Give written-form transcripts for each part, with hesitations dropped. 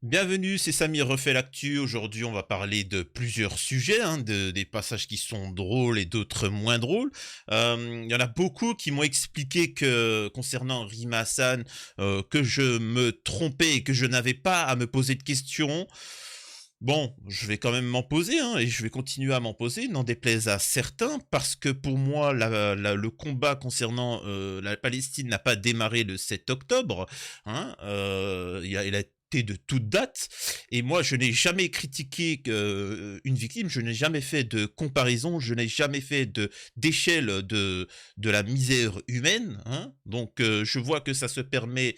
Bienvenue, c'est Samir refait l'actu. Aujourd'hui, on va parler de plusieurs sujets, hein, des passages qui sont drôles et d'autres moins drôles. Il y en a beaucoup qui m'ont expliqué que concernant Rima Hassan, que je me trompais et que je n'avais pas à me poser de questions. Bon, je vais quand même m'en poser, hein, et je vais continuer à m'en poser, n'en déplaise à certains, parce que pour moi, le combat concernant la Palestine n'a pas démarré le 7 octobre, hein, il a été de toute date, et moi, je n'ai jamais critiqué une victime, je n'ai jamais fait de comparaison, je n'ai jamais fait d'échelle de la misère humaine, hein, donc je vois que ça se permet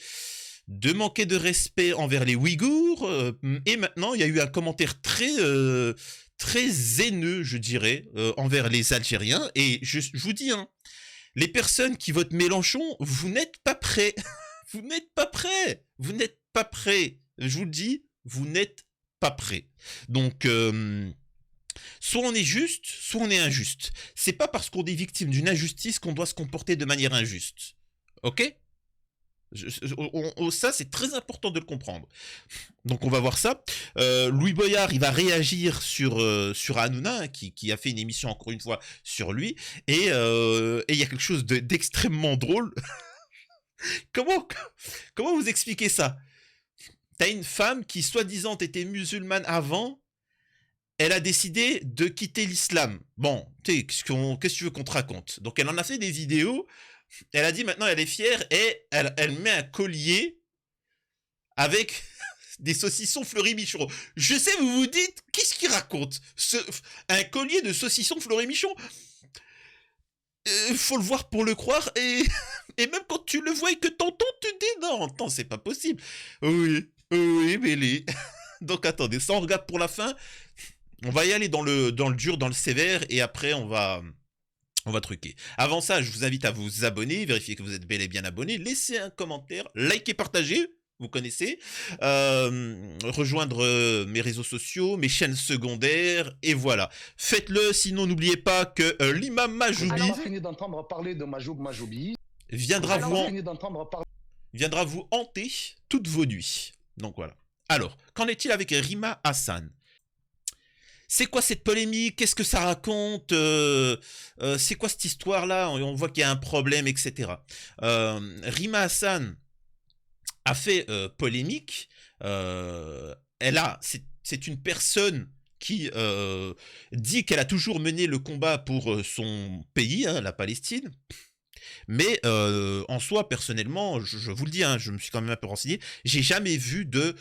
de manquer de respect envers les Ouïghours, et maintenant il y a eu un commentaire très haineux, je dirais, envers les Algériens, et je vous dis, hein, les personnes qui votent Mélenchon, vous n'êtes pas prêts, vous n'êtes pas prêts, vous n'êtes pas prêts, je vous le dis, vous n'êtes pas prêts. Donc, soit on est juste, soit on est injuste. C'est pas parce qu'on est victime d'une injustice qu'on doit se comporter de manière injuste. Ok? Ça, c'est très important de le comprendre. Donc, on va voir ça. Louis Boyard, il va réagir sur Hanouna, hein, qui a fait une émission, encore une fois, sur lui. Et il y a quelque chose d'extrêmement drôle. comment, comment vous expliquer ça? T'as une femme qui, soi-disant, était musulmane avant. Elle a décidé de quitter l'islam. Bon, tu sais, qu'est-ce que tu veux qu'on te raconte? Donc, elle en a fait des vidéos. Elle a dit maintenant elle est fière et elle met un collier avec des saucissons fleuris-michon. Je sais, vous vous dites, qu'est-ce qu'il raconte? Un collier de saucissons fleuris-michon. Faut le voir pour le croire, et même quand tu le vois et que t'entends, tu te dis non, attends, c'est pas possible. Oui, oui, mais les... Donc attendez, ça on regarde pour la fin. On va y aller dans le dur, dans le sévère, et après on va truquer. Avant ça, je vous invite à vous abonner, vérifier que vous êtes bel et bien abonné, laissez un commentaire, likez, partagez, vous connaissez, rejoindre mes réseaux sociaux, mes chaînes secondaires, et voilà. Faites-le, sinon n'oubliez pas que l'imam Vous Majoubi n'avez pas fini d'entendre parler de Majoub Majoubi. Vous viendra n'avez vous, pas fini d'entendre parler. viendra vous hanter toutes vos nuits. Donc voilà. Alors, qu'en est-il avec Rima Hassan? C'est quoi cette polémique? Qu'est-ce que ça raconte? C'est quoi cette histoire-là? On voit qu'il y a un problème, etc. Rima Hassan a fait polémique. C'est une personne qui dit qu'elle a toujours mené le combat pour son pays, hein, la Palestine. Mais en soi, personnellement, je vous le dis, hein, je me suis quand même un peu renseigné, j'ai jamais vu de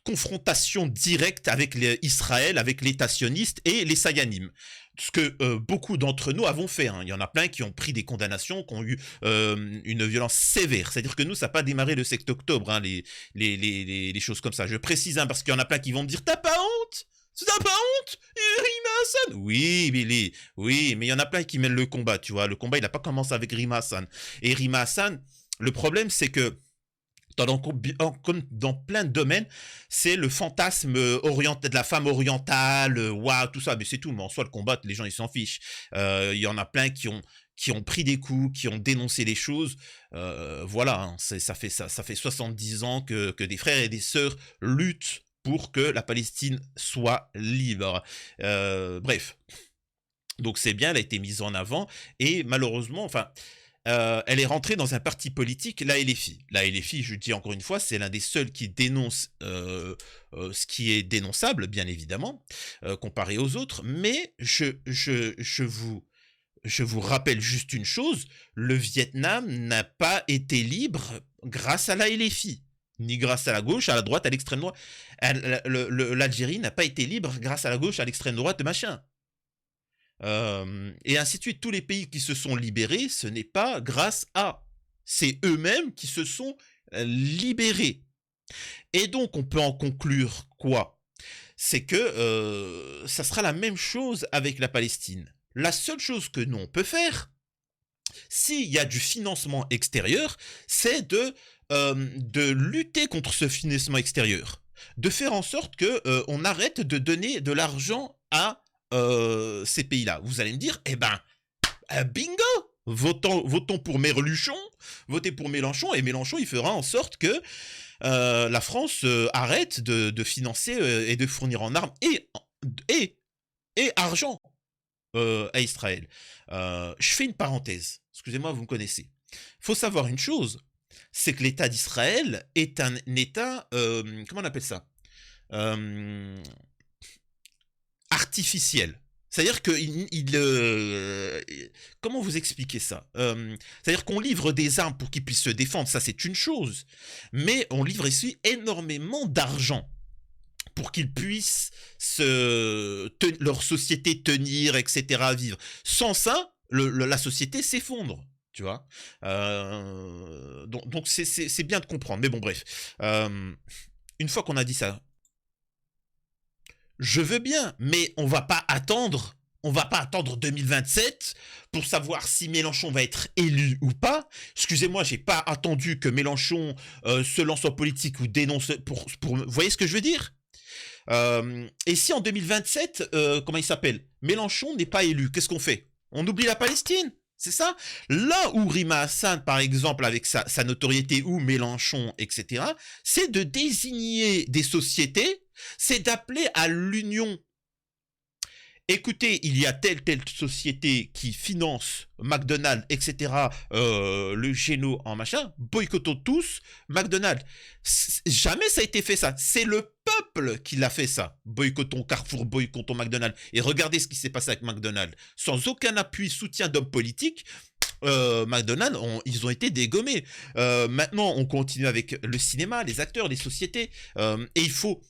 confrontation directe avec Israël, avec l'État sioniste et les Sayanim. Ce que beaucoup d'entre nous avons fait. Hein. Il y en a plein qui ont pris des condamnations, qui ont eu une violence sévère. C'est-à-dire que nous, ça n'a pas démarré le 7 octobre, hein, les choses comme ça. Je précise, hein, parce qu'il y en a plein qui vont me dire « T'as pas honte? T'as pas honte? Rima Hassan ?» Oui, Billy, oui, mais il y en a plein qui mènent le combat, tu vois. Le combat, il n'a pas commencé avec Rima Hassan. Et Rima Hassan, le problème, c'est que dans plein de domaines, c'est le fantasme de la femme orientale, waouh, tout ça, mais c'est tout. Mais en soi, le combat, les gens, ils s'en fichent. Il y en a plein qui ont pris des coups, qui ont dénoncé les choses. Voilà, hein, ça fait 70 ans que des frères et des sœurs luttent pour que la Palestine soit libre. Bref. Donc c'est bien, elle a été mise en avant, et malheureusement, enfin, elle est rentrée dans un parti politique, la LFI. La LFI, je dis encore une fois, c'est l'un des seuls qui dénonce ce qui est dénonçable, bien évidemment, comparé aux autres. Mais je vous rappelle juste une chose, le Vietnam n'a pas été libre grâce à la LFI, ni grâce à la gauche, à la droite, à l'extrême droite. L'Algérie n'a pas été libre grâce à la gauche, à l'extrême droite, machin. Et ainsi de suite, tous les pays qui se sont libérés, ce n'est pas grâce à. C'est eux-mêmes qui se sont libérés. Et donc, on peut en conclure quoi? C'est que ça sera la même chose avec la Palestine. La seule chose que nous, on peut faire, s'il y a du financement extérieur, c'est de lutter contre ce financement extérieur. De faire en sorte que on arrête de donner de l'argent à ces pays-là. Vous allez me dire, eh ben, bingo! votons pour Merluchon, votez pour Mélenchon, et Mélenchon, il fera en sorte que la France arrête de financer et de fournir en armes et, et argent à Israël. Je fais une parenthèse, excusez-moi, vous me connaissez. Il faut savoir une chose, c'est que l'État d'Israël est un État, comment on appelle ça, euh, artificiel. C'est-à-dire que comment vous expliquer ça? C'est-à-dire qu'on livre des armes pour qu'ils puissent se défendre, ça c'est une chose, mais on livre ici énormément d'argent pour qu'ils puissent leur société tenir, etc., vivre. Sans ça, la société s'effondre. Tu vois, donc c'est bien de comprendre. Mais bon, bref. Une fois qu'on a dit ça, je veux bien, mais on va pas attendre. On va pas attendre 2027 pour savoir si Mélenchon va être élu ou pas. Excusez-moi, j'ai pas attendu que Mélenchon se lance en politique ou dénonce vous voyez ce que je veux dire? Et si en 2027, comment il s'appelle, Mélenchon n'est pas élu, qu'est-ce qu'on fait? On oublie la Palestine? C'est ça? Là où Rima Hassan, par exemple, avec sa notoriété, ou Mélenchon, etc., c'est de désigner des sociétés, c'est d'appeler à l'union. Écoutez, il y a telle société qui finance McDonald's, etc., le Géno en machin, boycottons tous McDonald's. Jamais ça a été fait ça. C'est le peuple qui l'a fait ça. Boycottons Carrefour, boycottons McDonald's. Et regardez ce qui s'est passé avec McDonald's. Sans aucun appui, soutien d'hommes politiques, McDonald's, ils ont été dégommés. Maintenant, on continue avec le cinéma, les acteurs, les sociétés. Et il faut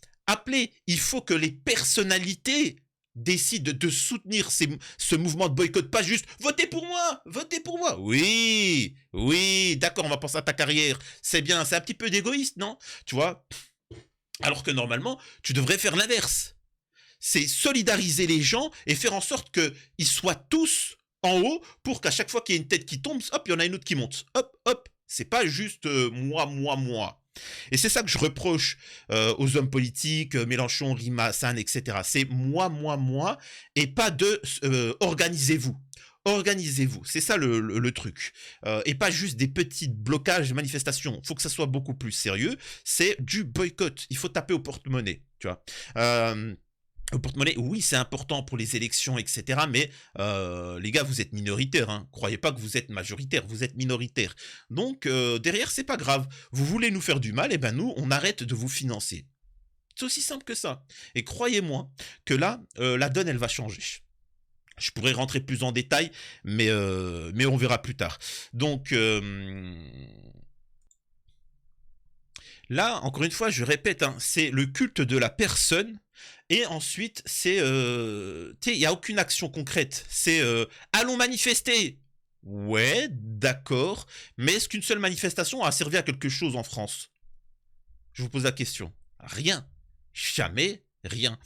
il faut que les personnalités décide de soutenir ce mouvement de boycott, pas juste votez pour moi, votez pour moi. Oui, oui, d'accord, on va penser à ta carrière. C'est bien, c'est un petit peu d'égoïste, non? Tu vois? Alors que normalement, tu devrais faire l'inverse. C'est solidariser les gens et faire en sorte qu'ils soient tous en haut pour qu'à chaque fois qu'il y ait une tête qui tombe, hop, il y en a une autre qui monte. Hop, hop. C'est pas juste moi. Et c'est ça que je reproche aux hommes politiques, Mélenchon, Rima Hassan, etc. C'est moi, et pas de organisez-vous. Organisez-vous, c'est ça le truc. Et pas juste des petits blocages, manifestations. Il faut que ça soit beaucoup plus sérieux. C'est du boycott. Il faut taper au porte-monnaie, tu vois. Au porte-monnaie, oui, c'est important pour les élections, etc. Mais les gars, vous êtes minoritaires. Hein. Croyez pas que vous êtes majoritaire, vous êtes minoritaire. Donc derrière, c'est pas grave. Vous voulez nous faire du mal, et ben nous, on arrête de vous financer. C'est aussi simple que ça. Et croyez-moi que là, la donne, elle va changer. Je pourrais rentrer plus en détail, mais on verra plus tard. Donc là, encore une fois, je répète, hein, c'est le culte de la personne. Et ensuite, c'est, il n'y a aucune action concrète. C'est, allons manifester. Ouais, d'accord. Mais est-ce qu'une seule manifestation a servi à quelque chose en France? Je vous pose la question. Rien. Jamais rien.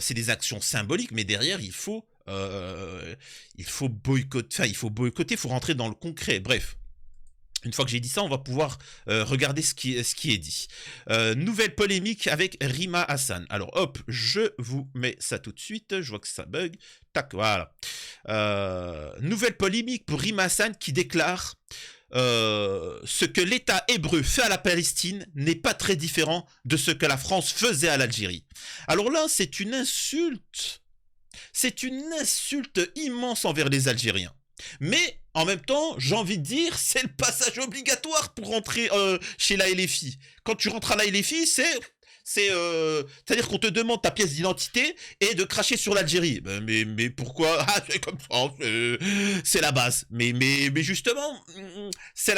C'est des actions symboliques, mais derrière, il faut boycotter. Enfin, il faut boycotter, il faut rentrer dans le concret. Bref. Une fois que j'ai dit ça, on va pouvoir regarder ce qui est dit. Nouvelle polémique avec Rima Hassan. Alors hop, je vous mets ça tout de suite. Je vois que ça bug. Tac, voilà. Nouvelle polémique pour Rima Hassan qui déclare ce que l'État hébreu fait à la Palestine n'est pas très différent de ce que la France faisait à l'Algérie. Alors là, c'est une insulte. C'est une insulte immense envers les Algériens. Mais en même temps, j'ai envie de dire, c'est le passage obligatoire pour rentrer chez la LFI. Quand tu rentres à la LFI, c'est-à-dire qu'on te demande ta pièce d'identité et de cracher sur l'Algérie. Mais pourquoi? Ah, c'est comme ça, c'est la base. Mais justement, c'est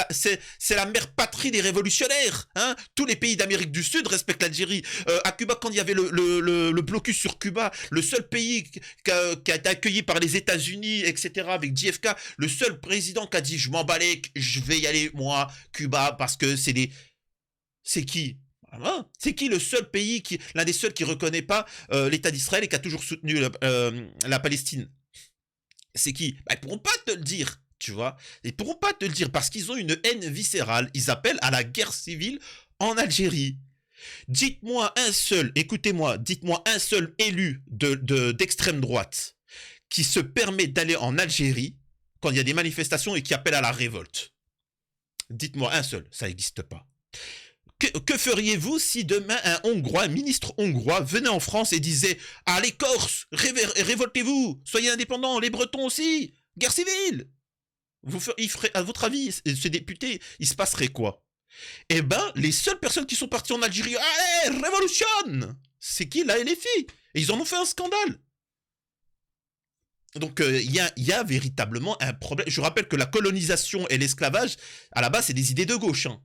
la mère patrie des révolutionnaires. Hein. Tous les pays d'Amérique du Sud respectent l'Algérie. À Cuba, quand il y avait le blocus sur Cuba, le seul pays qui a été accueilli par les États-Unis, etc., avec JFK, le seul président qui a dit je m'en balais, je vais y aller, moi, Cuba, parce que c'est des... C'est qui? C'est qui le seul pays, l'un des seuls qui ne reconnaît pas l'État d'Israël et qui a toujours soutenu la Palestine? C'est qui? Ils ne pourront pas te le dire, tu vois. Ils ne pourront pas te le dire parce qu'ils ont une haine viscérale. Ils appellent à la guerre civile en Algérie. Dites-moi un seul, écoutez-moi, dites-moi un seul élu d'extrême droite qui se permet d'aller en Algérie quand il y a des manifestations et qui appellent à la révolte? Dites-moi un seul, ça n'existe pas. Que feriez-vous si demain un ministre hongrois venait en France et disait « Ah, les Corses, révoltez-vous, soyez indépendants, les Bretons aussi, guerre civile !» Il ferait, à votre avis, ce député, il se passerait quoi? Eh ben, les seules personnes qui sont parties en Algérie, allez, révolution, c'est qui? La LFI. Et ils en ont fait un scandale. Donc, il y a véritablement un problème. Je rappelle que la colonisation et l'esclavage, à la base, c'est des idées de gauche. Hein.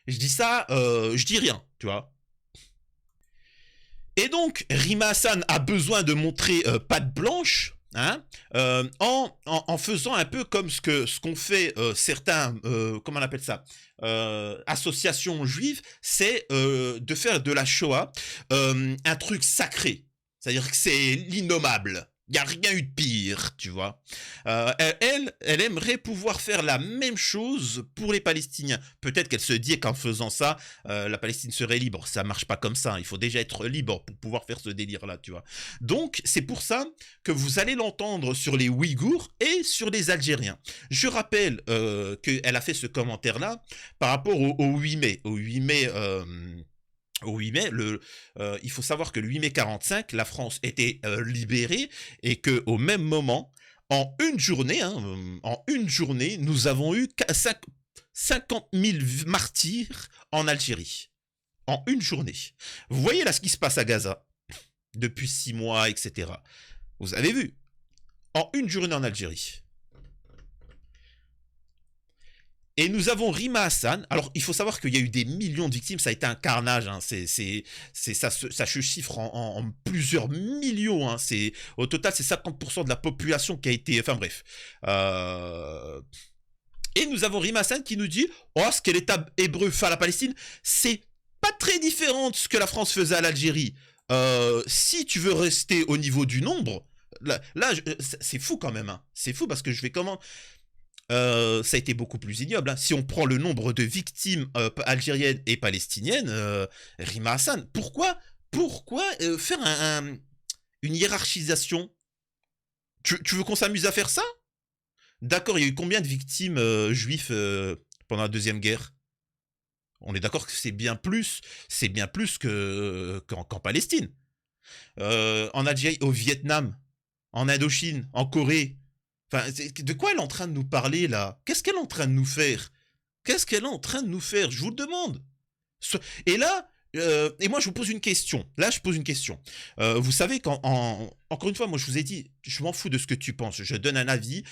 Je dis ça, je dis rien, tu vois. Et donc, Rima Hassan a besoin de montrer patte blanche, hein, en faisant un peu comme ce qu'ont fait certains, comment on appelle ça, associations juives, c'est de faire de la Shoah un truc sacré. C'est-à-dire que c'est l'innommable. Il n'y a rien eu de pire, tu vois. Elle aimerait pouvoir faire la même chose pour les Palestiniens. Peut-être qu'elle se dit qu'en faisant ça, la Palestine serait libre. Ça marche pas comme ça. Il faut déjà être libre pour pouvoir faire ce délire-là, tu vois. Donc, c'est pour ça que vous allez l'entendre sur les Ouïghours et sur les Algériens. Je rappelle qu'elle a fait ce commentaire-là par rapport au 8 mai. Au 8 mai... Au 8 mai, il faut savoir que le 8 mai 45, la France était libérée et qu'au même moment, en une journée, nous avons eu 50 000 martyrs en Algérie. En une journée. Vous voyez là ce qui se passe à Gaza depuis 6 mois, etc. Vous avez vu? En une journée en Algérie. Et nous avons Rima Hassan. Alors, il faut savoir qu'il y a eu des millions de victimes. Ça a été un carnage. Hein. Ça se chiffre en plusieurs millions. Hein. Au total, c'est 50% de la population qui a été... Enfin bref. Et nous avons Rima Hassan qui nous dit « Oh, ce que l'État hébreu fait à la Palestine, c'est pas très différent de ce que la France faisait à l'Algérie. Si tu veux rester au niveau du nombre... » Là c'est fou quand même. Hein. C'est fou parce que je vais comment... ça a été beaucoup plus ignoble. Hein. Si on prend le nombre de victimes algériennes et palestiniennes, Rima Hassan, pourquoi faire une hiérarchisation? Tu veux qu'on s'amuse à faire ça? D'accord, il y a eu combien de victimes juifs pendant la Deuxième Guerre? On est d'accord que c'est bien plus qu'en Palestine. En Algérie, au Vietnam, en Indochine, en Corée. Enfin, de quoi elle est en train de nous parler, là? Qu'est-ce qu'elle est en train de nous faire? Qu'est-ce qu'elle est en train de nous faire? Je vous le demande. Et là, et moi, je vous pose une question. Là, je pose une question. Vous savez encore une fois, moi, je vous ai dit, je m'en fous de ce que tu penses. Je donne un avis.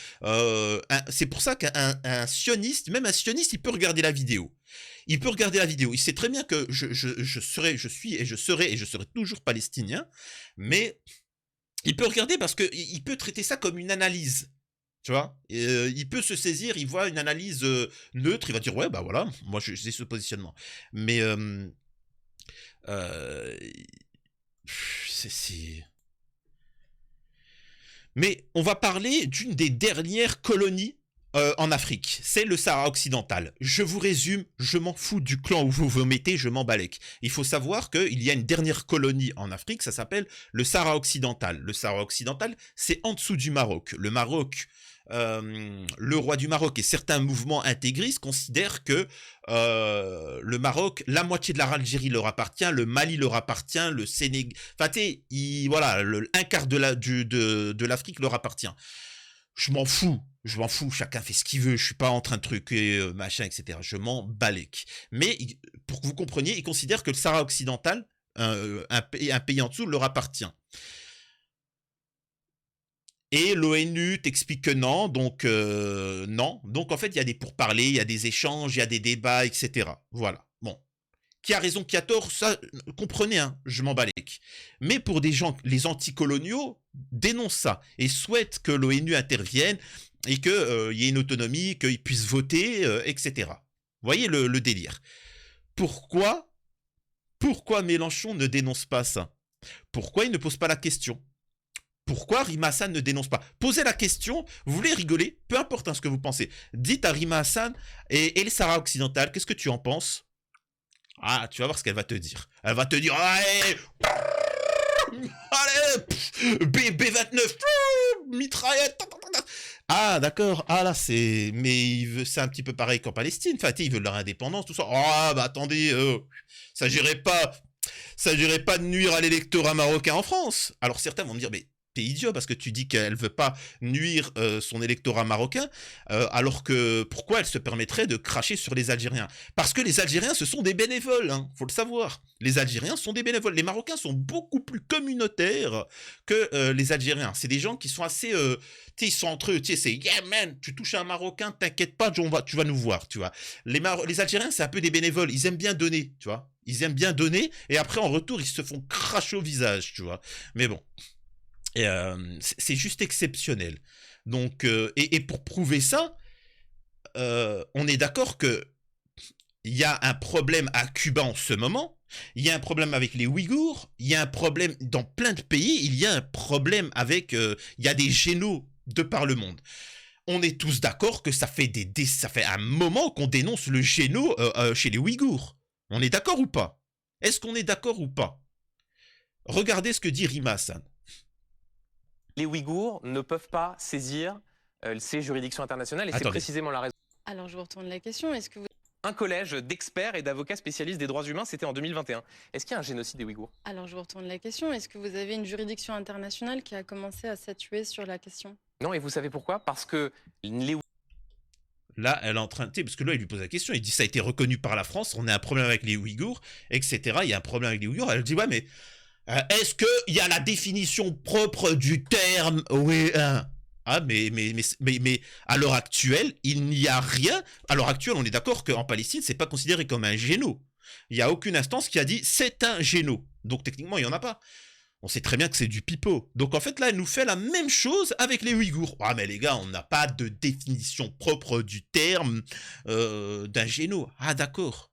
C'est pour ça qu'un sioniste, même un sioniste, il peut regarder la vidéo. Il peut regarder la vidéo. Il sait très bien que je serai toujours palestinien. Mais il peut regarder parce qu'il peut traiter ça comme une analyse. Tu vois, il peut se saisir, il voit une analyse neutre, il va dire ouais bah voilà, moi j'ai ce positionnement. Mais mais on va parler d'une des dernières colonies en Afrique, c'est le Sahara occidental. Je vous résume, je m'en fous du clan où vous vous mettez, je m'en balèque. Il faut savoir qu'il y a une dernière colonie en Afrique, ça s'appelle le Sahara occidental. Le Sahara occidental, c'est en dessous du Maroc. Le Maroc, le roi du Maroc et certains mouvements intégristes considèrent que le Maroc, la moitié de l'Algérie leur appartient, le Mali leur appartient, le Sénégal, enfin voilà, un quart de l'Afrique leur appartient. Je m'en fous, chacun fait ce qu'il veut, je suis pas en train de truquer, machin, etc. Je m'en balèque. Mais pour que vous compreniez, ils considèrent que le Sahara occidental, un pays en dessous, leur appartient. Et l'ONU t'explique que non, donc non. Donc en fait, il y a des pourparlers, il y a des échanges, il y a des débats, etc. Voilà. Bon. Qui a raison, qui a tort, ça, comprenez, hein, je m'en balèque. Mais pour des gens, les anticoloniaux dénoncent ça et souhaitent que l'ONU intervienne et qu'il y ait une autonomie, qu'ils puissent voter, etc. Vous voyez le délire. Pourquoi Mélenchon ne dénonce pas ça? Pourquoi il ne pose pas la question? Pourquoi Rima Hassan ne dénonce pas? Posez la question, vous voulez rigoler, peu importe hein, ce que vous pensez. Dites à Rima Hassan et le Sahara occidental, qu'est-ce que tu en penses? Ah, tu vas voir ce qu'elle va te dire. Elle va te dire, allez, B29, mitraillette, Ah, d'accord. Ah, là, c'est. Mais c'est un petit peu pareil qu'en Palestine. Enfin, ils veulent leur indépendance, tout ça. Ah, bah attendez, s'agirait pas. S'agirait pas de nuire à l'électorat marocain en France. Alors certains vont me dire, mais t'es idiot parce que tu dis qu'elle veut pas nuire son électorat marocain, alors que pourquoi elle se permettrait de cracher sur les Algériens? Parce que les Algériens, ce sont des bénévoles, hein, faut le savoir. Les Algériens sont des bénévoles. Les Marocains sont beaucoup plus communautaires que les Algériens. C'est des gens qui sont assez... tu sais, ils sont entre eux, tu sais, c'est yeah man, tu touches un Marocain, t'inquiète pas, tu vas nous voir, tu vois. Les Algériens, c'est un peu des bénévoles, ils aiment bien donner, tu vois. Ils aiment bien donner, et après, en retour, ils se font cracher au visage, tu vois. Mais bon, c'est juste exceptionnel. Donc, et pour prouver ça, on est d'accord que il y a un problème à Cuba en ce moment, il y a un problème avec les Ouïghours, il y a un problème dans plein de pays, il y a un problème avec, il y a des génos de par le monde. On est tous d'accord que ça fait un moment qu'on dénonce le géno chez les Ouïghours. On est d'accord ou pas? Est-ce qu'on est d'accord ou pas? Regardez ce que dit Rima Hassan. Les Ouïghours ne peuvent pas saisir ces juridictions internationales et c'est précisément la raison. Alors je vous retourne la question, est-ce que vous... Un collège d'experts et d'avocats spécialistes des droits humains, c'était en 2021. Est-ce qu'il y a un génocide des Ouïghours? Alors je vous retourne la question, est-ce que vous avez une juridiction internationale qui a commencé à statuer sur la question? Non, et vous savez pourquoi? Parce que les... Là, elle est en train de... Parce que là, il lui pose la question, il dit ça a été reconnu par la France, on a un problème avec les Ouïghours, etc. Il y a un problème avec les Ouïghours. Elle dit ouais, mais est-ce qu'il y a la définition propre du terme? Oui, ah, mais à l'heure actuelle, il n'y a rien. À l'heure actuelle, on est d'accord qu'en Palestine, c'est pas considéré comme un géno. Il n'y a aucune instance qui a dit c'est un géno. Donc techniquement, il n'y en a pas. On sait très bien que c'est du pipeau. Donc en fait, là, elle nous fait la même chose avec les Ouïghours. Ah, mais les gars, on n'a pas de définition propre du terme d'un géno. Ah, d'accord.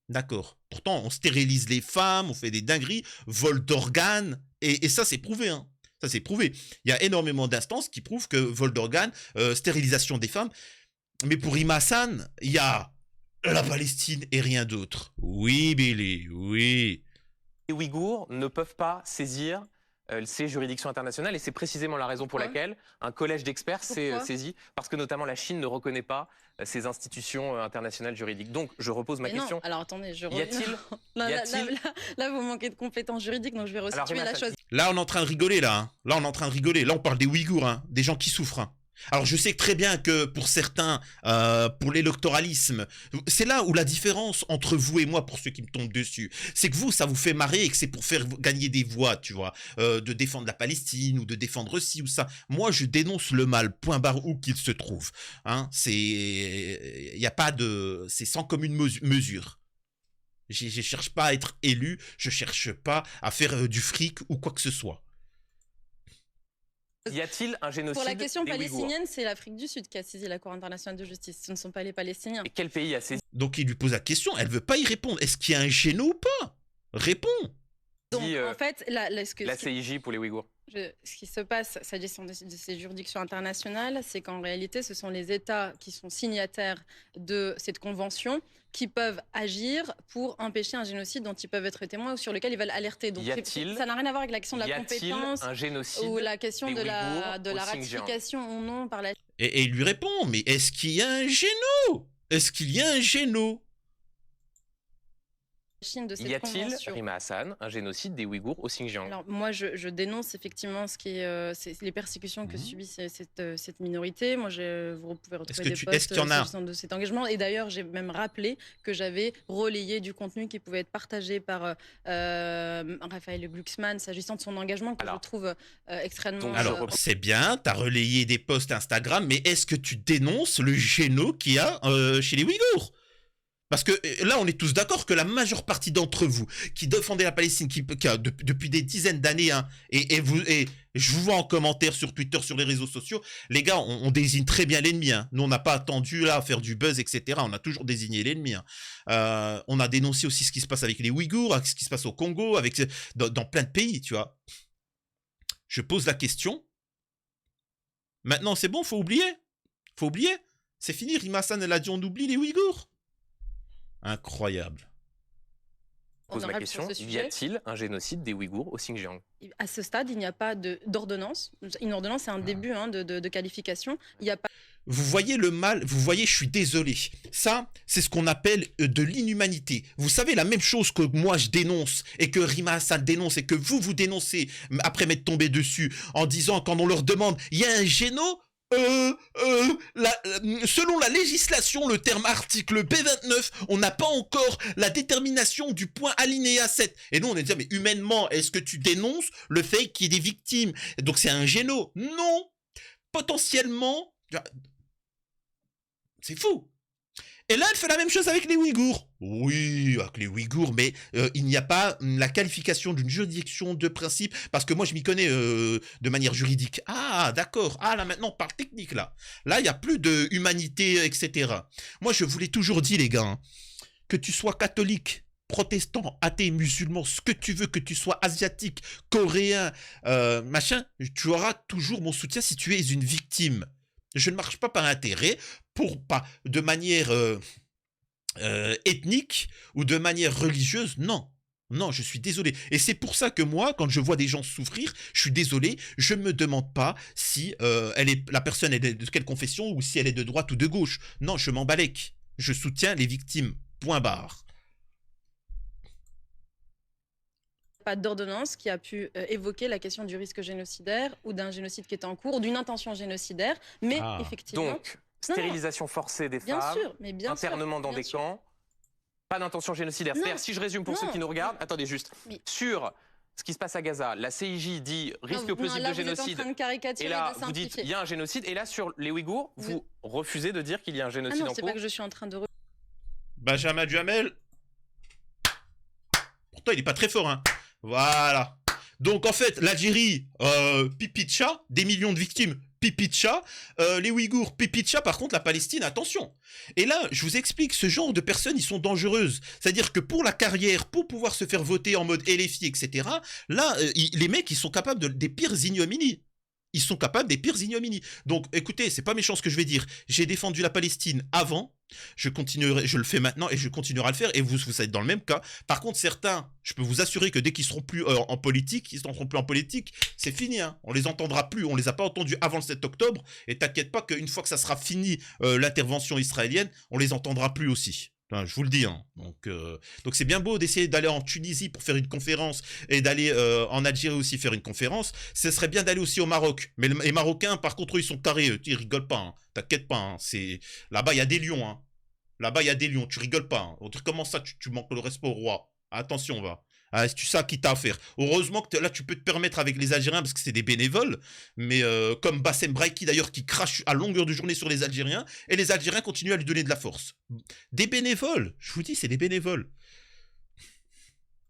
D'accord. Pourtant, on stérilise les femmes, on fait des dingueries, vol d'organes, et ça, c'est prouvé, hein. Ça, c'est prouvé. Il y a énormément d'instances qui prouvent que vol d'organes, stérilisation des femmes. Mais pour Rima Hassan, il y a la Palestine et rien d'autre. Oui, Billy, oui. Les Ouïghours ne peuvent pas saisir ces juridictions internationales et c'est précisément la raison pour laquelle un collège d'experts s'est saisi, parce que notamment la Chine ne reconnaît pas ces institutions internationales juridiques. Donc je repose ma question. Alors attendez, je y a-t-il là, vous manquez de compétences juridiques, donc je vais resituer la chose. Là, on est en train de rigoler, là. Hein. Là, on est en train de rigoler. Là, on parle des Ouïghours, hein, des gens qui souffrent. Hein. Alors je sais très bien que pour certains, pour l'électoralisme, c'est là où la différence entre vous et moi, pour ceux qui me tombent dessus, c'est que vous, ça vous fait marrer et que c'est pour faire gagner des voix, tu vois, de défendre la Palestine ou de défendre ci ou ça. Moi, je dénonce le mal, point barre où qu'il se trouve. Hein, il n'y a pas de... C'est sans commune mesure. Je cherche pas à être élu, je cherche pas à faire du fric ou quoi que ce soit. Y a-t-il un génocide? Pour la question palestinienne, c'est l'Afrique du Sud qui a saisi la Cour internationale de justice. Ce ne sont pas les Palestiniens. Et quel pays a saisi? Donc il lui pose la question, elle veut pas y répondre. Est-ce qu'il y a un géno ou pas? Réponds. Donc en fait, la CIJ pour les Ouïghours. Ce qui se passe, s'agissant de ces juridictions internationales, c'est qu'en réalité, ce sont les États qui sont signataires de cette convention qui peuvent agir pour empêcher un génocide dont ils peuvent être témoins ou sur lequel ils veulent alerter. Donc ça n'a rien à voir avec la question de la compétence un génocide ou la question de la ratification ou non par la... Et il lui répond, mais est-ce qu'il y a un géno? Est-ce qu'il y a un géno? Y a-t-il, Rima Hassan, un génocide des Ouïghours au Xinjiang? Alors moi, je dénonce effectivement ce qui est les persécutions que subit cette minorité. Moi, vous pouvez retrouver des posts de cet engagement. Et d'ailleurs, j'ai même rappelé que j'avais relayé du contenu qui pouvait être partagé par Raphaël Glucksmann s'agissant de son engagement que je trouve extrêmement... Alors, c'est bien, tu as relayé des posts Instagram, mais est-ce que tu dénonces le géno qu'il y a chez les Ouïghours? Parce que là, on est tous d'accord que la majeure partie d'entre vous qui défendez la Palestine depuis des dizaines d'années, hein, et je vous vois en commentaire sur Twitter, sur les réseaux sociaux, les gars, on désigne très bien l'ennemi. Hein. Nous, on n'a pas attendu là à faire du buzz, etc. On a toujours désigné l'ennemi. Hein. On a dénoncé aussi ce qui se passe avec les Ouïghours, avec ce qui se passe au Congo, dans plein de pays, tu vois. Je pose la question. Maintenant, c'est bon, faut oublier. Faut oublier. C'est fini, Rima Hassan, elle a dit on oublie les Ouïghours. Incroyable. Pose ma question, y a-t-il un génocide des Ouïghours au Xinjiang? À ce stade, il n'y a pas d'ordonnance. Une ordonnance, c'est un début de qualification. Il n'y a pas... Vous voyez le mal, vous voyez, je suis désolé. Ça, c'est ce qu'on appelle de l'inhumanité. Vous savez, la même chose que moi je dénonce et que Rima Hassan dénonce et que vous dénoncez après m'être tombé dessus en disant, quand on leur demande, il y a un géno? Selon la législation, le terme article B29, on n'a pas encore la détermination du point alinéa 7. Et nous, on est dit, mais humainement, est-ce que tu dénonces le fait qu'il y ait des victimes? Donc c'est un géno? Non. Potentiellement, c'est fou. Et là, elle fait la même chose avec les Ouïghours. Oui, avec les Ouïghours, mais il n'y a pas la qualification d'une juridiction de principe, parce que moi, je m'y connais de manière juridique. Ah, d'accord. Ah, là, maintenant, on parle technique, là. Là, il n'y a plus de humanité, etc. Moi, je vous l'ai toujours dit, les gars, hein, que tu sois catholique, protestant, athée, musulman, ce que tu veux, que tu sois asiatique, coréen, machin, tu auras toujours mon soutien si tu es une victime. Je ne marche pas par intérêt, pas de manière ethnique ou de manière religieuse, non. Non, je suis désolé. Et c'est pour ça que moi, quand je vois des gens souffrir, je suis désolé, je ne me demande pas si la personne est de quelle confession ou si elle est de droite ou de gauche. Non, je m'en balèque. Je soutiens les victimes. Point barre. Pas d'ordonnance qui a pu évoquer la question du risque génocidaire ou d'un génocide qui était en cours, ou d'une intention génocidaire, mais effectivement... Donc, stérilisation forcée des femmes, internement dans des camps, pas d'intention génocidaire. C'est-à-dire, si je résume pour ceux qui nous regardent, attendez juste, sur ce qui se passe à Gaza, la CIJ dit risque plausible de génocide, et là, vous dites il y a un génocide, et là, sur les Ouïghours, vous refusez de dire qu'il y a un génocide en cours. C'est pas que je suis en train de... Benjamin Duhamel, pourtant il est pas très fort, hein. Voilà. Donc en fait, l'Algérie, pipi de chat, des millions de victimes, pipi de chat. Les Ouïghours, pipi de chat. Par contre, la Palestine, attention. Et là, je vous explique, ce genre de personnes, ils sont dangereuses. C'est-à-dire que pour la carrière, pour pouvoir se faire voter en mode LFI, etc., là, les mecs, ils sont capables des pires ignominies. Ils sont capables des pires ignominies. Donc, écoutez, c'est pas méchant ce que je vais dire. J'ai défendu la Palestine avant, je continuerai, je le fais maintenant et je continuerai à le faire. Et vous êtes dans le même cas. Par contre, certains, je peux vous assurer que dès qu'ils seront plus en politique, c'est fini. Hein. On les entendra plus. On les a pas entendus avant le 7 octobre. Et t'inquiète pas qu'une fois que ça sera fini l'intervention israélienne, on les entendra plus aussi. Enfin, je vous le dis, hein. Donc c'est bien beau d'essayer d'aller en Tunisie pour faire une conférence et d'aller en Algérie aussi faire une conférence. Ce serait bien d'aller aussi au Maroc. Mais les Marocains, par contre, eux, ils sont tarés. Ils rigolent pas. Hein. T'inquiète pas. Hein. Là-bas, il y a des lions. Hein. Là-bas, il y a des lions. Tu rigoles pas. Hein. Comment ça, tu manques le respect au roi? Attention, va. Ah, tu sais qui t'a à faire. Heureusement que là, tu peux te permettre avec les Algériens parce que c'est des bénévoles. Mais comme Bassem Braiki d'ailleurs qui crache à longueur de journée sur les Algériens. Et les Algériens continuent à lui donner de la force. Des bénévoles. Je vous dis, c'est des bénévoles.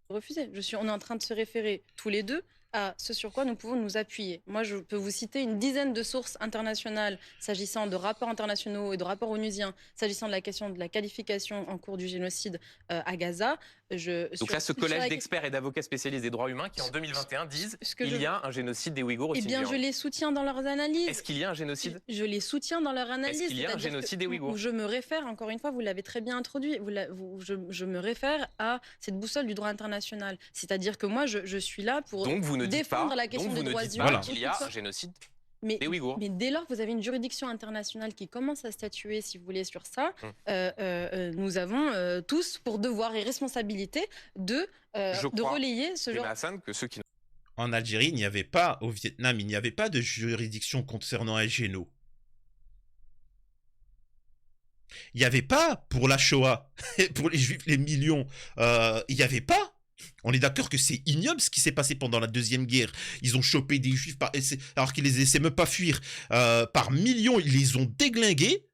Refusé. On est en train de se référer tous les deux à ce sur quoi nous pouvons nous appuyer. Moi, je peux vous citer une dizaine de sources internationales s'agissant de rapports internationaux et de rapports onusiens, s'agissant de la question de la qualification en cours du génocide à Gaza. Donc là, ce collège d'experts et d'avocats spécialistes des droits humains qui, en 2021, disent qu'il y a un génocide des Ouïghours au Xinjiang. Eh bien, je les soutiens dans leurs analyses. Est-ce qu'il y a un génocide? Je les soutiens dans leurs analyses. Est-ce qu'il y a un génocide des Ouïghours? Je me réfère, encore une fois, vous l'avez très bien introduit, je me réfère à cette boussole du droit international. C'est-à-dire que moi, je suis là pour défendre la question des droits humains. Voilà. Il y a un génocide des Ouïghours. Mais dès lors que vous avez une juridiction internationale qui commence à statuer, si vous voulez, sur ça, nous avons tous pour devoir et responsabilité de relayer ce genre... Hassan, que ceux qui... En Algérie, il n'y avait pas, au Vietnam, il n'y avait pas de juridiction concernant un géno. Il n'y avait pas pour la Shoah, pour les Juifs, les millions, il n'y avait pas. On est d'accord que c'est ignoble ce qui s'est passé pendant la Deuxième Guerre. Ils ont chopé des Juifs alors qu'ils les laissaient même pas fuir. Par millions, ils les ont déglingués.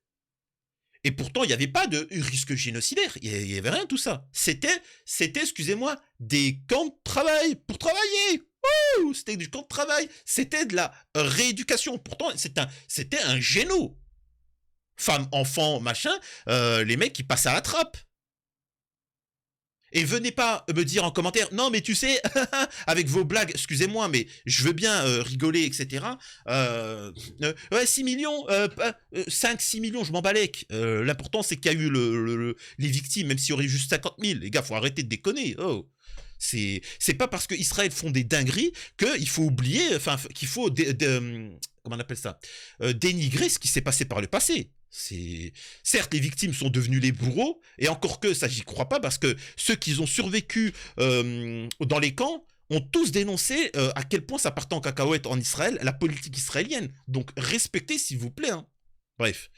Et pourtant, il n'y avait pas de risque génocidaire. Il n'y avait rien de tout ça. C'était, excusez-moi, des camps de travail pour travailler. C'était du camp de travail. C'était de la rééducation. Pourtant, c'était un géno. Femmes, enfants, machin, les mecs qui passaient à la trappe. Et venez pas me dire en commentaire, non mais tu sais, avec vos blagues, excusez-moi, mais je veux bien rigoler, etc. Ouais, 6 millions, 5, 6 millions, je m'en balèque. L'important c'est qu'il y a eu les victimes, même s'il y aurait juste 50 000. Les gars, faut arrêter de déconner. Oh. C'est pas parce que Israël font des dingueries qu'il faut oublier, enfin qu'il faut comment on appelle ça, dénigrer ce qui s'est passé par le passé. Certes, les victimes sont devenues les bourreaux, et encore que ça, j'y crois pas, parce que ceux qui ont survécu dans les camps ont tous dénoncé à quel point ça partait en cacahuète en Israël, la politique israélienne. Donc respectez, s'il vous plaît. Hein. Bref.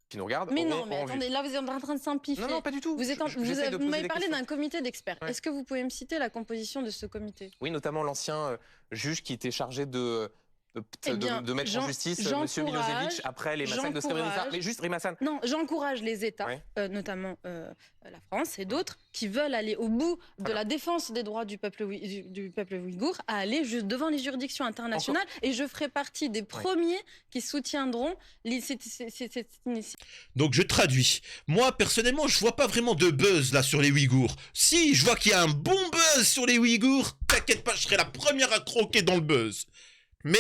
Qui nous regardent. Mais non, mais attendez, là vous êtes en train de s'impliquer. Non, pas du tout. Vous m'avez parlé d'un comité d'experts. Ouais. Est-ce que vous pouvez me citer la composition de ce comité? Oui, notamment l'ancien juge qui était chargé de mettre en justice M. Milosevic après les massacres de Srebrenica. Mais juste, Rimassan. Non, j'encourage les États, notamment la France et d'autres, qui veulent aller au bout de la défense des droits du peuple ouïghour, à aller juste devant les juridictions internationales. Et je ferai partie des premiers qui soutiendront cette initiative. Donc je traduis. Moi, personnellement, je vois pas vraiment de buzz là sur les Ouïghours. Si je vois qu'il y a un bon buzz sur les Ouïghours, t'inquiète pas, je serai la première à croquer dans le buzz. Mais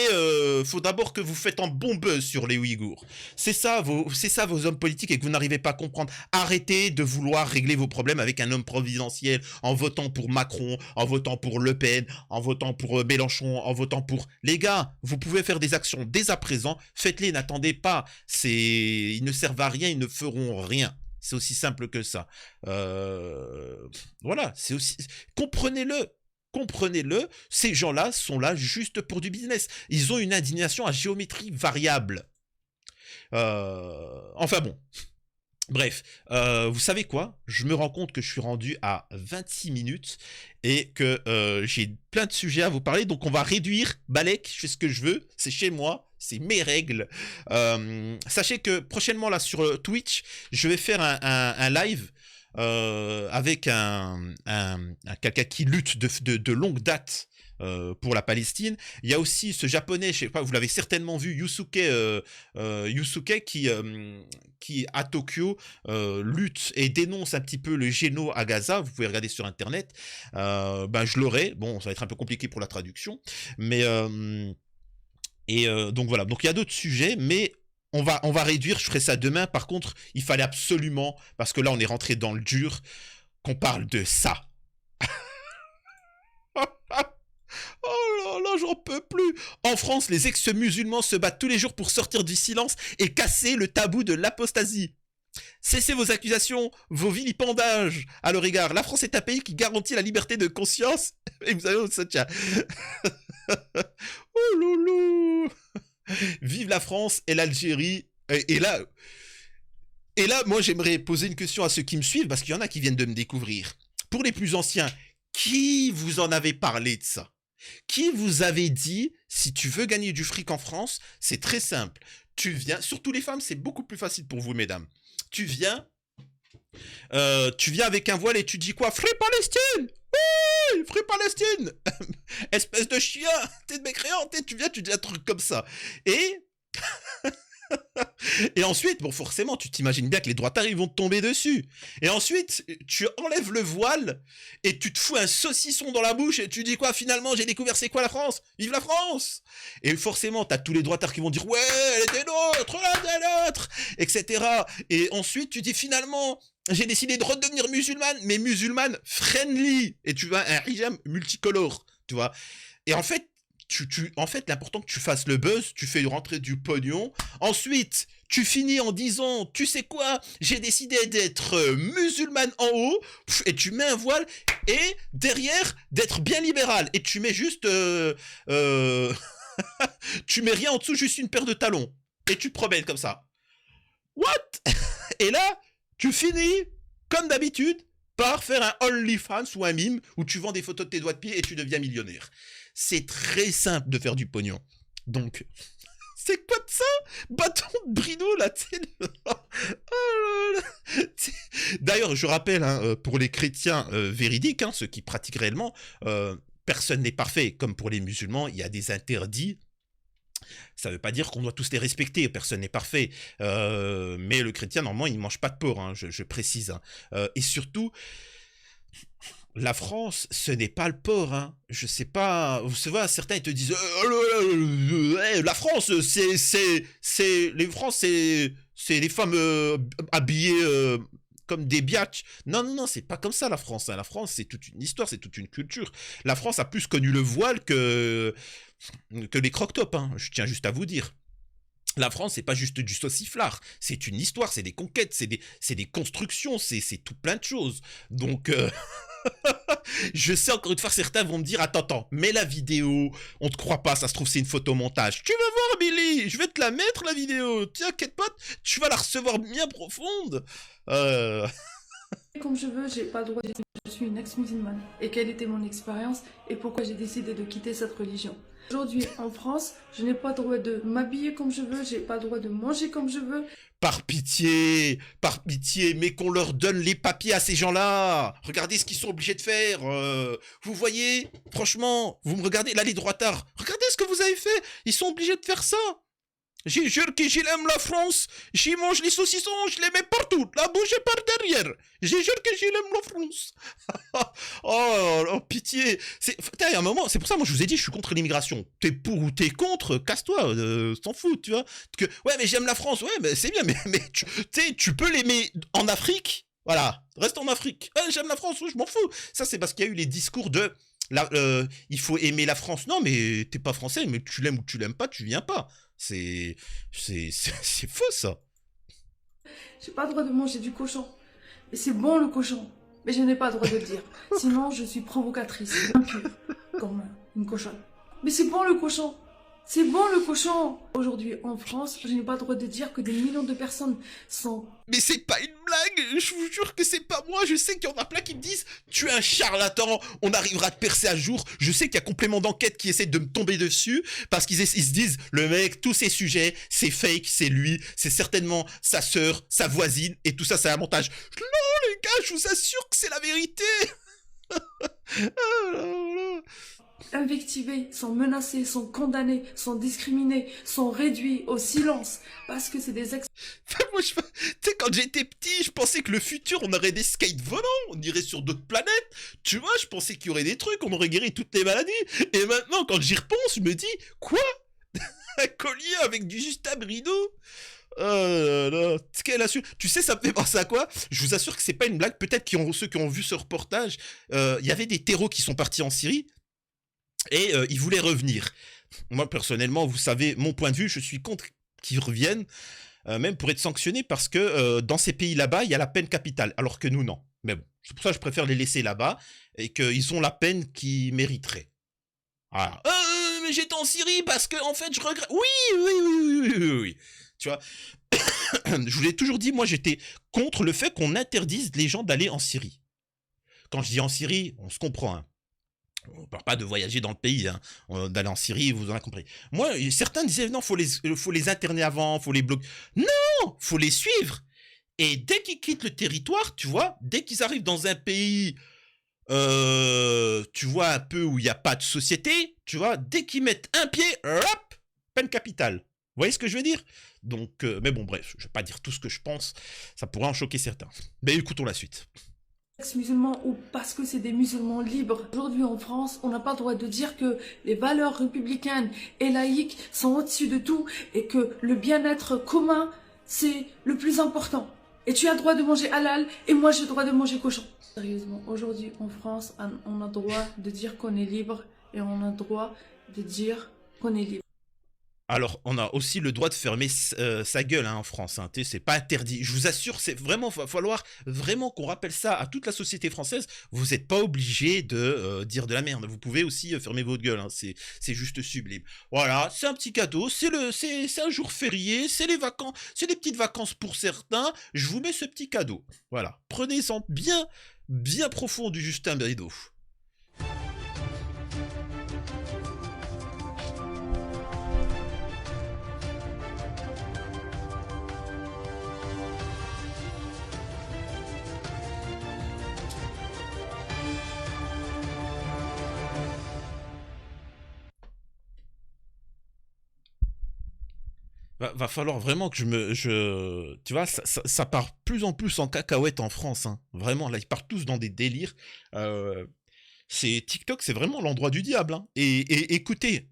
faut d'abord que vous faites un bon buzz sur les Ouïghours. C'est ça vos hommes politiques et que vous n'arrivez pas à comprendre. Arrêtez de vouloir régler vos problèmes avec un homme providentiel en votant pour Macron, en votant pour Le Pen, en votant pour Mélenchon, en votant pour... Les gars, vous pouvez faire des actions dès à présent. Faites-les, n'attendez pas. Ils ne servent à rien, ils ne feront rien. C'est aussi simple que ça. Voilà, c'est aussi... Comprenez-le, ces gens-là sont là juste pour du business. Ils ont une indignation à géométrie variable. Enfin bon. Bref, vous savez quoi? Je me rends compte que je suis rendu à 26 minutes et que j'ai plein de sujets à vous parler. Donc on va réduire. Balek, je fais ce que je veux. C'est chez moi. C'est mes règles. Sachez que prochainement là sur Twitch, je vais faire un live avec quelqu'un qui lutte de longue date pour la Palestine. Il y a aussi ce japonais, je sais pas, vous l'avez certainement vu, Yusuke qui à Tokyo lutte et dénonce un petit peu le génocide à Gaza. Vous pouvez regarder sur internet. Je l'aurai. Bon, ça va être un peu compliqué pour la traduction, mais donc voilà. Donc il y a d'autres sujets, mais on va réduire, je ferai ça demain. Par contre, il fallait absolument, parce que là on est rentré dans le dur, qu'on parle de ça. Oh là là, j'en peux plus. En France, les ex-musulmans se battent tous les jours pour sortir du silence et casser le tabou de l'apostasie. Cessez vos accusations, vos vilipendages à leur égard. La France est un pays qui garantit la liberté de conscience. Et vous avez ça, tiens. Oh loulou. Vive la France et l'Algérie. Et là, moi, j'aimerais poser une question à ceux qui me suivent, parce qu'il y en a qui viennent de me découvrir. Pour les plus anciens, qui vous en avait parlé de ça? Qui vous avait dit, si tu veux gagner du fric en France, c'est très simple. Tu viens, surtout les femmes, c'est beaucoup plus facile pour vous, mesdames. Tu viens avec un voile et tu dis quoi? Free Palestine! Oui! Free Palestine! Espèce de chien! T'es de mécréant! Tu viens, tu dis un truc comme ça. Et ensuite, bon, forcément, tu t'imagines bien que les droitards, ils vont te tomber dessus. Et ensuite, tu enlèves le voile et tu te fous un saucisson dans la bouche et tu dis quoi? Finalement, j'ai découvert c'est quoi la France? Vive la France! Et forcément, t'as tous les droitards qui vont dire ouais, elle était nôtre, etc. Et ensuite, tu dis finalement, j'ai décidé de redevenir musulmane, mais musulmane friendly. Et tu vas un hijab multicolore, tu vois. Et en fait, l'important que tu fasses le buzz, tu fais rentrer du pognon. Ensuite, tu finis en disant, tu sais quoi, j'ai décidé d'être musulmane en haut, et tu mets un voile, et derrière, d'être bien libéral. Et tu mets juste... tu mets rien en dessous, juste une paire de talons. Et tu te promènes comme ça. What? Et là, tu finis, comme d'habitude, par faire un OnlyFans ou un mime, où tu vends des photos de tes doigts de pied et tu deviens millionnaire. C'est très simple de faire du pognon. Donc, c'est quoi de ça? Bâton de Bruno, là, tu sais. D'ailleurs, je rappelle, hein, pour les chrétiens véridiques, hein, ceux qui pratiquent réellement, personne n'est parfait. Comme pour les musulmans, il y a des interdits. Ça ne veut pas dire qu'on doit tous les respecter, personne n'est parfait. Mais le chrétien, normalement, il ne mange pas de porc, hein, je précise. Hein. Et surtout, la France, ce n'est pas le porc. Hein. Je sais pas, vous savez, certains ils te disent la France, les Français, c'est les femmes habillées comme des biatchs. Non, non, non, c'est pas comme ça la France. Hein. La France, c'est toute une histoire, c'est toute une culture. La France a plus connu le voile que les croque-tops. Hein. Je tiens juste à vous dire. La France, c'est pas juste du sauciflard, c'est une histoire, c'est des conquêtes, c'est des constructions, c'est tout plein de choses. Donc, je sais encore une fois, certains vont me dire, attends, mets la vidéo, on te croit pas, ça se trouve c'est une photomontage. Tu vas voir Billy, je vais te la mettre la vidéo, t'inquiète pas, tu vas la recevoir bien profonde. Comme je veux, j'ai pas le droit de dire que je suis une ex-musulmane et quelle était mon expérience et pourquoi j'ai décidé de quitter cette religion. Aujourd'hui, en France, je n'ai pas le droit de m'habiller comme je veux, j'ai pas le droit de manger comme je veux. Par pitié, mais qu'on leur donne les papiers à ces gens-là. Regardez ce qu'ils sont obligés de faire. Vous voyez, franchement, vous me regardez, là les droitards, regardez ce que vous avez fait. Ils sont obligés de faire ça. J'ai jure que j'aime la France. J'y mange les saucissons, je les mets partout. La bouche est par derrière. J'ai jure que j'aime la France. Oh, pitié. Il y a un moment, c'est pour ça, moi, je vous ai dit, je suis contre l'immigration. T'es pour ou t'es contre, casse-toi, t'en fous, tu vois. Ouais, mais j'aime la France. Ouais, mais c'est bien, mais tu peux l'aimer en Afrique. Voilà, reste en Afrique. J'aime la France, oui, je m'en faux. Ça, c'est parce qu'il y a eu les discours de... il faut aimer la France. Non, mais t'es pas français, mais tu l'aimes ou tu l'aimes pas, tu viens pas. C'est faux, ça. J'ai pas le droit de manger du cochon. Mais c'est bon le cochon. Mais je n'ai pas le droit de le dire. Sinon, je suis provocatrice, impure, comme une cochonne. Mais c'est bon le cochon. C'est bon le cochon. Aujourd'hui, en France, je n'ai pas le droit de dire que des millions de personnes sont... Mais c'est pas une blague, je vous jure que c'est pas moi, je sais qu'il y en a plein qui me disent « Tu es un charlatan, on arrivera à te percer à jour ». Je sais qu'il y a complément d'enquête qui essaie de me tomber dessus, parce qu'ils se disent « Le mec, tous ces sujets, c'est fake, c'est lui, c'est certainement sa sœur, sa voisine, et tout ça, c'est un montage ». Non les gars, je vous assure que c'est la vérité. Oh là là. Invectivés, sont menacés, sont condamnés, sont discriminés, sont réduits au silence parce que c'est des Moi, tu sais, quand j'étais petit, je pensais que le futur, on aurait des skates volants, on irait sur d'autres planètes. Tu vois, je pensais qu'il y aurait des trucs, on aurait guéri toutes les maladies. Et maintenant, quand j'y repense, je me dis, quoi? Un collier avec du Justin Brideau? Tu sais, ça me fait penser à quoi? Je vous assure que c'est pas une blague. Peut-être ceux qui ont vu ce reportage, il y avait des terreaux qui sont partis en Syrie. Et ils voulaient revenir. Moi, personnellement, vous savez, mon point de vue, je suis contre qu'ils reviennent, même pour être sanctionnés, parce que dans ces pays là-bas, il y a la peine capitale, alors que nous, non. Mais bon, c'est pour ça que je préfère les laisser là-bas, et qu'ils ont la peine qu'ils mériteraient. Voilà. Mais j'étais en Syrie parce que, en fait, je regrette... Oui. Tu vois, je vous l'ai toujours dit, moi, j'étais contre le fait qu'on interdise les gens d'aller en Syrie. Quand je dis en Syrie, on se comprend, hein. On ne parle pas de voyager dans le pays, hein, d'aller en Syrie, vous en avez compris. Moi, certains disaient non, faut les interner avant, faut les bloquer. Non, faut les suivre. Et dès qu'ils quittent le territoire, tu vois, dès qu'ils arrivent dans un pays, tu vois, un peu où il n'y a pas de société, tu vois, dès qu'ils mettent un pied, hop, peine capitale. Vous voyez ce que je veux dire? Donc, mais bon, bref, je ne vais pas dire tout ce que je pense, ça pourrait en choquer certains. Mais écoutons la suite. Musulmans ou parce que c'est des musulmans libres. Aujourd'hui en France, on n'a pas le droit de dire que les valeurs républicaines et laïques sont au-dessus de tout et que le bien-être commun, c'est le plus important. Et tu as le droit de manger halal et moi j'ai le droit de manger cochon. Sérieusement, aujourd'hui en France, on a le droit de dire qu'on est libre et on a le droit de dire qu'on est libre. Alors, on a aussi le droit de fermer sa gueule, hein, en France. Hein, c'est pas interdit. Je vous assure, c'est vraiment, va falloir vraiment qu'on rappelle ça à toute la société française. Vous n'êtes pas obligé de dire de la merde. Vous pouvez aussi fermer votre gueule. Hein, c'est juste sublime. Voilà, c'est un petit cadeau. C'est un jour férié. C'est les vacances. C'est des petites vacances pour certains. Je vous mets ce petit cadeau. Voilà. Prenez-en bien profond du Justin Brideau. Va falloir vraiment que tu vois, ça part plus en plus en cacahuète en France, hein. Vraiment, là, ils partent tous dans des délires. TikTok, c'est vraiment l'endroit du diable, hein. Et écoutez,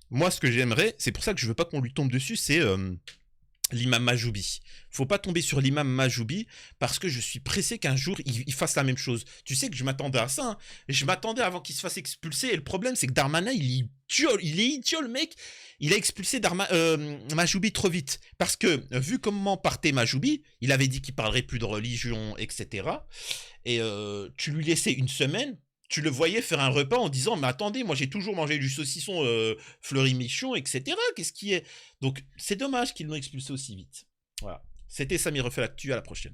moi, ce que j'aimerais, c'est pour ça que je veux pas qu'on lui tombe dessus, c'est l'imam Majoubi. Faut pas tomber sur l'imam Majoubi parce que je suis pressé qu'un jour il fasse la même chose. Tu sais que je m'attendais à ça, hein. Je m'attendais avant qu'il se fasse expulser. Et le problème, c'est que Darmanin, il est idiot, le mec. Il a expulsé Majoubi trop vite. Parce que, vu comment partait Majoubi, il avait dit qu'il parlerait plus de religion, etc. Et tu lui laissais une semaine. Tu le voyais faire un repas en disant « Mais attendez, moi j'ai toujours mangé du saucisson Fleury-Michon, etc. Qu'est-ce qui est ?» Donc c'est dommage qu'ils l'ont expulsé aussi vite. Voilà. C'était Samy refait l'actu, à la prochaine.